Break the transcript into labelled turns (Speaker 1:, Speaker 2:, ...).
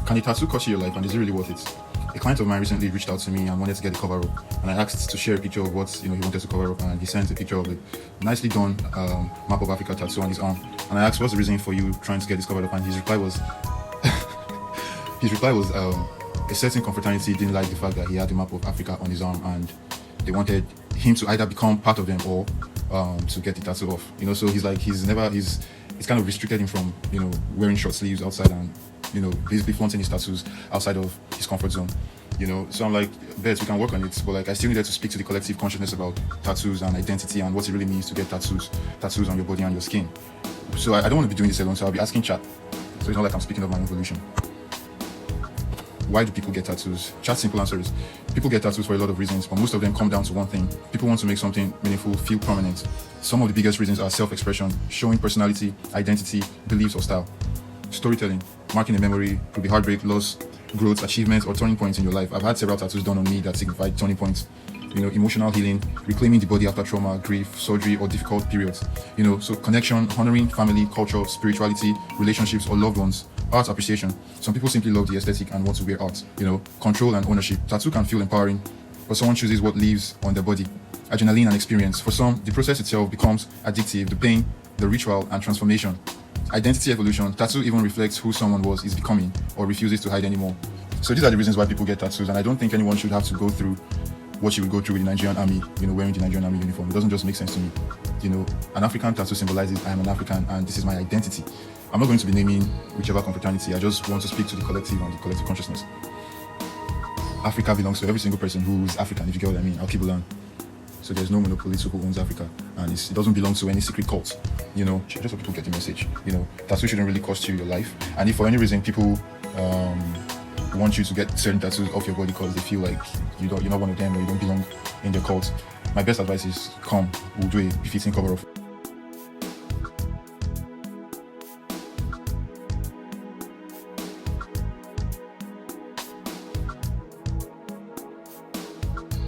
Speaker 1: Can a tattoo cost you your life, and is it really worth it? A client of mine recently reached out to me and wanted to get the cover up, and I asked to share a picture of what he wanted to cover up, and he sent a picture of a nicely done map of Africa tattoo on his arm. And I asked, "What's the reason for you trying to get this covered up?" And his reply was, a certain confraternity didn't like the fact that he had the map of Africa on his arm, and they wanted him to either become part of them or to get the tattoo off. So it's kind of restricted him from wearing short sleeves outside and basically flaunting his tattoos outside of his comfort zone. So I'm like, bet we can work on it, but I still needed to speak to the collective consciousness about tattoos and identity and what it really means to get tattoos on your body and your skin. So I don't want to be doing this alone, so I'll be asking chat. So it's not like I'm speaking of my own volition. Why do people get tattoos? Chat's simple answer is, people get tattoos for a lot of reasons, but most of them come down to one thing. People want to make something meaningful feel prominent. Some of the biggest reasons are self-expression, showing personality, identity, beliefs, or style. Storytelling, marking a memory, could be heartbreak, loss, growth, achievements, or turning points in your life. I've had several tattoos done on me that signified turning points. Emotional healing, reclaiming the body after trauma, grief, surgery, or difficult periods. So connection, honoring family, culture, spirituality, relationships, or loved ones. Art appreciation. Some people simply love the aesthetic and want to wear art. Control and ownership. Tattoo can feel empowering, but someone chooses what lives on their body. Adrenaline and experience. For some, the process itself becomes addictive, the pain, the ritual, and transformation. Identity evolution. Tattoo even reflects who someone is becoming, or refuses to hide anymore. So these are the reasons why people get tattoos, and I don't think anyone should have to go through what you would go through with the Nigerian army, wearing the Nigerian army uniform. It doesn't just make sense to me. An African tattoo symbolizes I am an African and this is my identity. I'm not going to be naming whichever confraternity. I just want to speak to the collective and the collective consciousness. Africa belongs to every single person who is African, if you get what I mean. Al-Kibulan. So there's no monopoly to who owns Africa, and it doesn't belong to any secret cult. Just so people get the message. Tattoo shouldn't really cost you your life, and if for any reason people want you to get certain tattoos off your body because they feel like you're not one of them or you don't belong in their cult, my best advice is come, we'll do a befitting cover-up.